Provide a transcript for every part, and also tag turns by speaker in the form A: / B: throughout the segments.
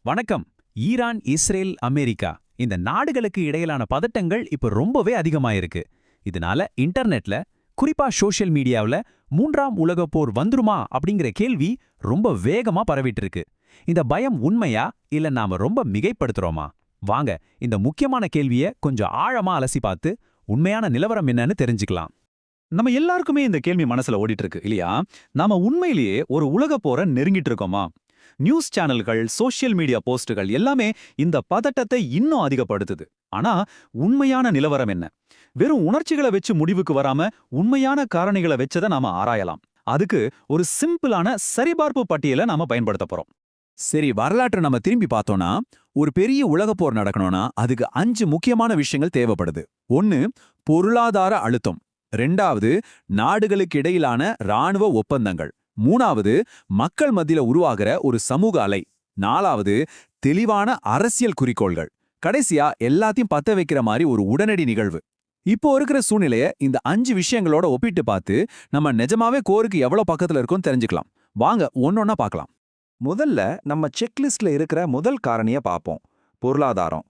A: வணக்கம். Iran, Israel, America இந்த நாடுகளுக்கு இடையிலான பதட்டங்கள் இப்ப ரொம்பவே அதிகமாயிருக்கு. இதனால இன்டர்நெட்ல, குறிப்பா சோஷியல் மீடியாவுல மூன்றாம் உலகப் போர் வந்துருமா அப்படிங்கிற கேள்வி ரொம்ப வேகமா பரவிட்டு இருக்கு. இந்த பயம் உண்மையா இல்ல நாம ரொம்ப மிகைப்படுத்துறோமா? வாங்க இந்த முக்கியமான கேள்விய கொஞ்சம் ஆழமா அலசி பார்த்து உண்மையான நிலவரம் என்னன்னு தெரிஞ்சுக்கலாம்.
B: நம்ம எல்லாருக்குமே இந்த கேள்வி மனசுல ஓடிட்டு இருக்கு இல்லையா? நாம உண்மையிலேயே ஒரு உலகப் போரை நெருங்கிட்டு இருக்கோமா? நியூஸ் சேனல்கள், சோஷியல் மீடியா போஸ்டுகள் எல்லாமே இந்த பதட்டத்தை இன்னும் அதிகப்படுத்துது. ஆனா உண்மையான நிலவரம் என்ன? வெறும் உணர்ச்சிகளை வச்சு முடிவுக்கு வராம உண்மையான காரணிகளை வச்சதை நாம ஆராயலாம். அதுக்கு ஒரு சிம்பிளான சரிபார்ப்பு பட்டியலை நாம பயன்படுத்த போறோம்.
C: சரி, வரலாற்றை நம்ம திரும்பி பார்த்தோம்னா, ஒரு பெரிய உலகப் போர் நடக்கணும்னா அதுக்கு 5 முக்கியமான விஷயங்கள் தேவைப்படுது. 1. பொருளாதார அழுத்தம். 2வது, நாடுகளுக்கு இடையிலான இராணுவ ஒப்பந்தங்கள். 3வது, மக்கள் மத்தியில உருவாகிற ஒரு சமூக அலை. 4வது, தெளிவான அரசியல் குறிக்கோள்கள். கடைசியா எல்லாத்தையும் பத்த வைக்கிற மாதிரி ஒரு உடனடி நிகழ்வு. இப்போ இருக்கிற சூழ்நிலைய இந்த 5 விஷயங்களோட ஒப்பிட்டு பார்த்து நம்ம நிஜமாவே கோருக்கு எவ்வளவு பக்கத்துல இருக்கோம்னு தெரிஞ்சுக்கலாம். வாங்க ஒன்னொன்னா பார்க்கலாம்.
D: முதல்ல நம்ம செக்லிஸ்ட்ல இருக்கிற முதல் காரணிய பார்ப்போம். பொருளாதாரம்.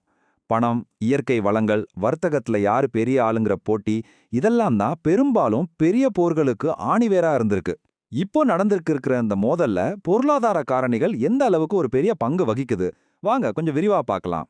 D: பணம், இயற்கை வளங்கள், வர்த்தகத்துல யாரு பெரிய ஆளுங்கிற போட்டி, இதெல்லாம் தான் பெரும்பாலும் பெரிய போர்களுக்கு ஆணிவேரா இருந்திருக்கு. இப்போ நடந்திருக்கிற இந்த மோதல்ல பொருளாதார காரணிகள் எந்த அளவுக்கு ஒரு பெரிய பங்கு வகிக்குது, வாங்க கொஞ்சம் விரிவா பார்க்கலாம்.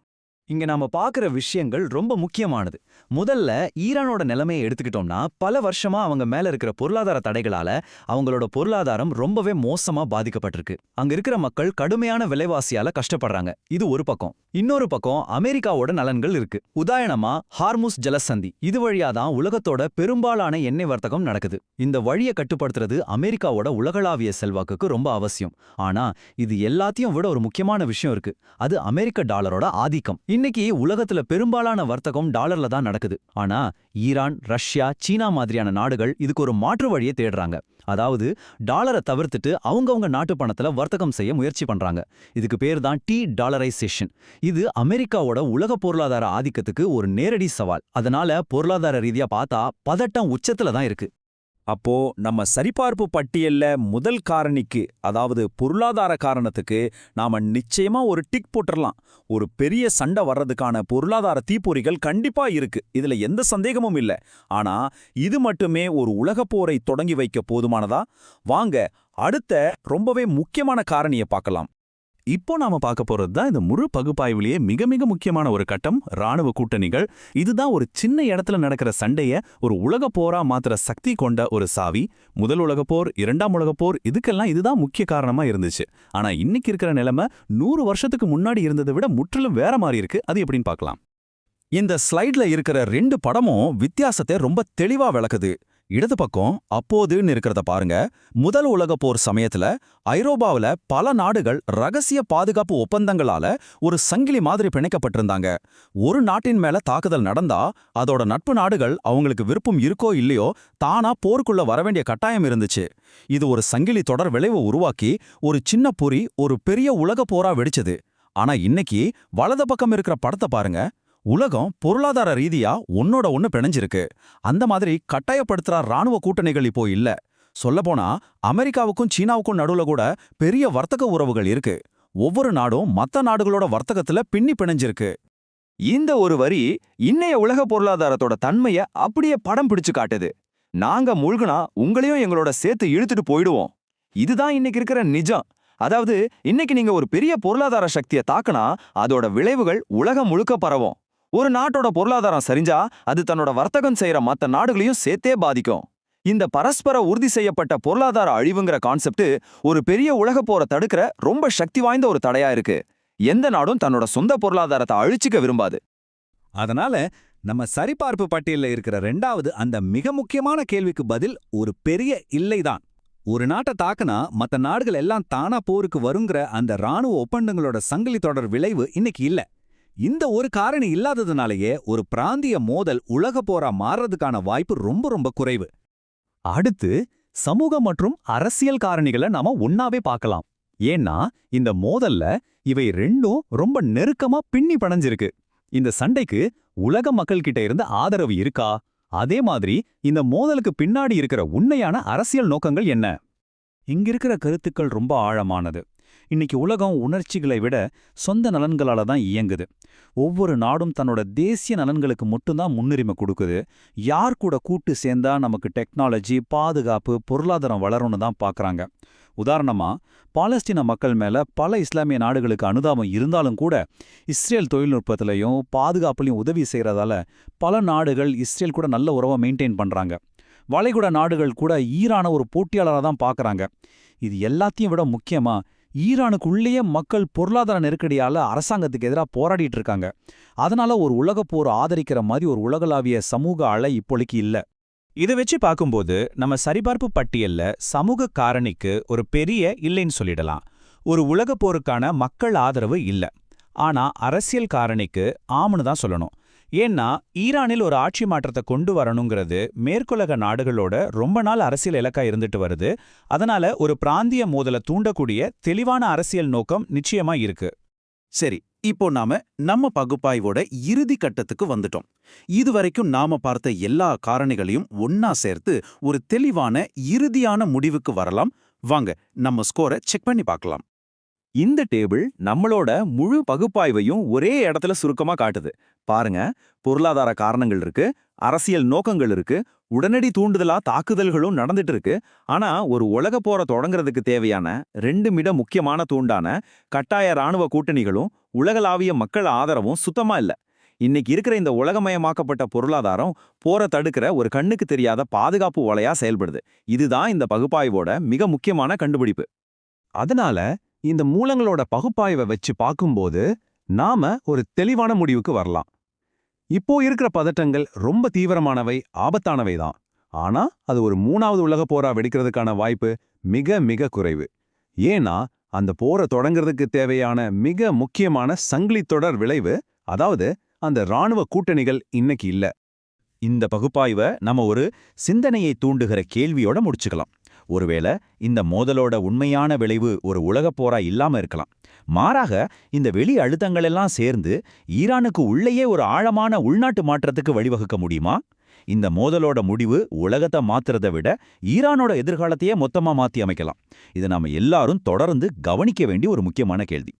B: இங்க நாம பாக்குற விஷயங்கள் ரொம்ப முக்கியமானது. முதல்ல ஈரானோட நிலைமையை எடுத்துக்கிட்டோம்னா, பல வருஷமா அவங்க மேல இருக்கிற பொருளாதார தடைகளால அவங்களோட பொருளாதாரம் ரொம்பவே மோசமா பாதிக்கப்பட்டிருக்கு. அங்க இருக்கிற மக்கள் கடுமையான விலைவாசியால கஷ்டப்படுறாங்க. இது ஒரு பக்கம். இன்னொரு பக்கம் அமெரிக்காவோட நலன்கள் இருக்கு. உதாரணமா ஹார்முஸ் ஜலசந்தி, இது வழியாதான் உலகத்தோட பெரும்பாலான எண்ணெய் வர்த்தகம் நடக்குது. இந்த வழியை கட்டுப்படுத்துறது அமெரிக்காவோட உலகளாவிய செல்வாக்குக்கு ரொம்ப அவசியம். ஆனா இது எல்லாத்தையும் விட ஒரு முக்கியமான விஷயம் இருக்கு. அது அமெரிக்க டாலரோட ஆதிக்கம். இன்னைக்கு உலகத்துல பெரும்பாலான வர்த்தகம் டாலர்ல தான் நடக்குது. ஆனா ஈரான், ரஷ்யா, சீனா மாதிரியான நாடுகள் இதுக்கு ஒரு மாற்று வழியை தேடுறாங்க. அதாவது டாலரை தவிர்த்துட்டு அவங்கவங்க நாட்டு பணத்துல வர்த்தகம் செய்ய முயற்சி பண்றாங்க. இதுக்கு பேர் தான் டாலரைசேஷன். இது அமெரிக்காவோட உலக பொருளாதார ஆதிக்கத்துக்கு ஒரு நேரடி சவால். அதனால பொருளாதார ரீதியா பார்த்தா பதட்டம் உச்சத்துல தான் இருக்கு.
C: அப்போ நம்ம சரிபார்ப்பு பட்டியல்ல முதல் காரணிக்கு, அதாவது பொருளாதார காரணத்துக்கு நாம நிச்சயமா ஒரு டிக் போட்டுறலாம். ஒரு பெரிய சண்டை வர்றதுக்கான பொருளாதார தீப்பொறிகள் கண்டிப்பா இருக்கு, இதுல எந்த சந்தேகமும் இல்ல. ஆனா இது மட்டுமே ஒரு உலகப் போரை தொடங்கி வைக்க போதுமானதா? வாங்க அடுத்த ரொம்பவே முக்கியமான காரணியை பார்க்கலாம். இப்போ நாம பார்க்க போறது தான் இந்த முழு பகுப்பாய்விலேயே மிக மிக முக்கியமான ஒரு கட்டம், ராணுவ கூட்டணிகள். இதுதான் ஒரு சின்ன இடத்துல நடக்கிற சண்டைய ஒரு உலகப் போரா மாத்திர சக்தி கொண்ட ஒரு சாவி. முதல் உலகப் போர், 2ஆம் உலகப் போர், இதுக்கெல்லாம் இதுதான் முக்கிய காரணமா இருந்துச்சு. ஆனா இன்னைக்கு இருக்கிற நிலைமை 100 வருஷத்துக்கு முன்னாடி இருந்ததை விட முற்றிலும் வேற மாதிரி இருக்கு. அது எப்படின்னு பார்க்கலாம். இந்த ஸ்லைட்ல இருக்கிற 2 படமும் வித்தியாசத்தை ரொம்ப தெளிவா விளக்குது. இடது பக்கம் அப்போதுன்னு இருக்கிறத பாருங்க. முதல் உலகப் போர் சமயத்துல ஐரோப்பாவுல பல நாடுகள் ரகசிய பாதுகாப்பு ஒப்பந்தங்களால ஒரு சங்கிலி மாதிரி பிணைக்கப்பட்டிருந்தாங்க. ஒரு நாட்டின் மேல தாக்குதல் நடந்தா அதோட நட்பு நாடுகள் அவங்களுக்கு விருப்பம் இருக்கோ இல்லையோ தானா போருக்குள்ள வரவேண்டிய கட்டாயம் இருந்துச்சு. இது ஒரு சங்கிலி தொடர் விளைவை உருவாக்கி ஒரு சின்ன பொறி ஒரு பெரிய உலகப் போரா வெடிச்சது. ஆனா இன்னைக்கு வலது பக்கம் இருக்கிற படத்தை பாருங்க. உலகம் பொருளாதார ரீதியா ஒன்னோட ஒன்னு பிணைஞ்சிருக்கு. அந்த மாதிரி கட்டாயப்படுத்துற ராணுவ கூட்டணிகள் இப்போ இல்ல. சொல்லப்போனா அமெரிக்காவுக்கும் சீனாவுக்கும் நடுவுல கூட பெரிய வர்த்தக உறவுகள் இருக்கு. ஒவ்வொரு நாடும் மத்த நாடுகளோட வர்த்தகத்துல பின்னி பிணைஞ்சிருக்கு.
D: இந்த ஒரு வரி இன்னைய உலக பொருளாதாரத்தோட தன்மைய அப்படியே படம் பிடிச்சு காட்டுது. நாங்க மூழ்குனா உங்களையும் எங்களோட சேர்த்து இழுத்துட்டு போயிடுவோம். இதுதான் இன்னைக்கு இருக்கிற நிஜம். அதாவது இன்னைக்கு நீங்க ஒரு பெரிய பொருளாதார சக்தியை தாக்குனா அதோட விளைவுகள் உலகம் முழுக்க பரவும். ஒரு நாட்டோட பொருளாதாரம் சரிஞ்சா அது தன்னோட வர்த்தகம் செய்யற மத்த நாடுகளையும் சேர்த்தே பாதிக்கும். இந்த பரஸ்பர உறுதி செய்யப்பட்ட பொருளாதார அழிவுங்கிற கான்செப்ட் ஒரு பெரிய உலகப் போரை தடுக்கிற ரொம்ப சக்தி வாய்ந்த ஒரு தடையா இருக்கு. எந்த நாடும் தன்னோட சொந்த பொருளாதாரத்தை அழிச்சிக்க விரும்பாது.
C: அதனால நம்ம சரிபார்ப்பு பட்டியல்ல இருக்கிற 2வது அந்த மிக முக்கியமான கேள்விக்கு பதில் ஒரு பெரிய இல்லைதான். ஒரு நாட்டை தாக்குனா மத்த நாடுகள் எல்லாம் தானா போருக்கு வருங்கிற அந்த ராணுவ ஒப்பந்தங்களோட சங்கிலி தொடர் விளைவு இன்னைக்கு இல்ல. இந்த ஒரு காரணி இல்லாததுனாலேயே ஒரு பிராந்திய மோதல் உலகப் போரா மாறுறதுக்கான வாய்ப்பு ரொம்ப ரொம்ப குறைவு.
B: அடுத்து சமூக மற்றும் அரசியல் காரணிகளை நாம ஒன்னாவே பார்க்கலாம். ஏன்னா இந்த மோதல்ல இவை ரெண்டும் ரொம்ப நெருக்கமா பின்னி பணஞ்சிருக்கு. இந்த சண்டைக்கு உலக மக்கள் கிட்ட இருந்து ஆதரவு இருக்கா? அதே மாதிரி இந்த மோதலுக்கு பின்னாடி இருக்கிற உண்மையான அரசியல் நோக்கங்கள் என்ன?
A: இங்க இருக்கிற கருத்துக்கள் ரொம்ப ஆழமானது.
C: இன்னைக்கு உலகம் உணர்ச்சிகளை விட சொந்த நலன்களால தான் இயங்குது. ஒவ்வொரு நாடும் தன்னோட தேசிய நலன்களுக்கு மட்டும்தான் முன்னுரிமை கொடுக்குது. யார் கூட கூட்டு சேர்ந்தா நமக்கு டெக்னாலஜி, பாதுகாப்பு, பொருளாதாரம் வளரும்னு தான் பார்க்கறாங்க. உதாரணமா, பாலஸ்தீன மக்கள் மேல பல இஸ்லாமிய நாடுகளுக்கு அனுதாபம் இருந்தாலும் கூட இஸ்ரேல் தொழில்நுட்பத்திலையும் பாதுகாப்புலையும் உதவி செய்யறதால பல நாடுகள் இஸ்ரேல் கூட நல்ல உறவை மெயின்டைன் பண்றாங்க. வளைகுடா நாடுகள் கூட ஈரானை ஒரு போட்டியாளராக தான் பார்க்கறாங்க. இது எல்லாத்தையும் விட முக்கியமா, ஈரானுக்குள்ளேயே மக்கள் பொருளாதார நெருக்கடியால அரசாங்கத்துக்கு எதிராக போராடிட்டு இருக்காங்க. அதனால ஒரு உலகப்போர் ஆதரிக்கிற மாதிரி ஒரு உலகளாவிய சமூக அலை இப்போதைக்கு இல்ல.
A: இதை வச்சு பார்க்கும்போது நம்ம சரிபார்ப்பு பட்டியல்ல சமூக காரணிக்கு ஒரு பெரிய இல்லைன்னு சொல்லிடலாம். ஒரு உலகப் போருக்கான மக்கள் ஆதரவு இல்ல. ஆனா அரசியல் காரணிக்கு ஆம்னு தான் சொல்லணும். ஏன்னா ஈரானில் ஒரு ஆட்சி மாற்றத்தை கொண்டு வரணுங்கிறது மேற்குலக நாடுகளோட ரொம்ப நாள் அரசியல் இலக்கா இருந்துட்டு வருது. அதனால ஒரு பிராந்திய மோதலை தூண்டக்கூடிய தெளிவான அரசியல் நோக்கம் நிச்சயமா இருக்கு.
E: சரி, இப்போ நம்ம பகுப்பாய்வோட இறுதி கட்டத்துக்கு வந்துட்டோம். இதுவரைக்கும் நாம பார்த்த எல்லா காரணிகளையும் ஒன்னா சேர்த்து ஒரு தெளிவான இறுதியான முடிவுக்கு வரலாம். வாங்க நம்ம ஸ்கோரை செக் பண்ணி பார்க்கலாம்.
C: இந்த டேபிள் நம்மளோட முழு பகுப்பாய்வையும் ஒரே இடத்துல சுருக்கமா காட்டுது. பாருங்க, பொருளாதார காரணங்கள் இருக்கு, அரசியல் நோக்கங்கள் இருக்கு, உடனடி தூண்டுதலா தாக்குதல்களும் நடந்துட்டு இருக்கு. ஆனா ஒரு உலகப் போரை தொடங்குறதுக்கு தேவையான 2 மிக முக்கியமான தூண்டான கட்டாய ராணுவ கூட்டணிகளும் உலகளாவிய மக்கள் ஆதரவும் சுத்தமா இல்ல. இன்னைக்கு இருக்கிற இந்த உலகமயமாக்கப்பட்ட பொருளாதாரம் போரை தடுக்கிற ஒரு கண்ணுக்கு தெரியாத பாதுகாப்பு வலையா செயல்படுது. இதுதான் இந்த பகுப்பாய்வோட மிக முக்கியமான கண்டுபிடிப்பு.
F: அதனால இந்த மூலங்களோட பகுப்பாய்வை வச்சு பார்க்கும்போது நாம ஒரு தெளிவான முடிவுக்கு வரலாம். இப்போ இருக்கிற பதட்டங்கள் ரொம்ப தீவிரமானவை, ஆபத்தானவை தான். ஆனா அது ஒரு 3வது உலகப் போரா வெடிக்கிறதுக்கான வாய்ப்பு மிக மிக குறைவு. ஏன்னா அந்த போரை தொடங்குறதுக்கு தேவையான மிக முக்கியமான சங்கிலி தொடர் விளைவு, அதாவது அந்த ராணுவ கூட்டணிகள் இன்னைக்கு இல்ல.
C: இந்த பகுப்பாய்வை நம்ம ஒரு சிந்தனையை தூண்டுகிற கேள்வியோட முடிச்சுக்கலாம். ஒருவேளை இந்த மோதலோட உண்மையான விளைவு ஒரு உலகப் போரா இல்லாம இருக்கலாம். மாறாக இந்த வெளி அழுத்தங்கள் எல்லாம் சேர்ந்து ஈரானுக்கு உள்ளேயே ஒரு ஆழமான உள்நாட்டு மாற்றத்துக்கு வழிவகுக்க முடியுமா? இந்த மோதலோட முடிவு உலகத்தை மாத்துறதை விட ஈரானோட எதிர்காலத்தையே மொத்தமா மாத்தி அமைக்கலாம். இது நாம எல்லாரும் தொடர்ந்து கவனிக்க வேண்டிய ஒரு முக்கியமான கேள்வி.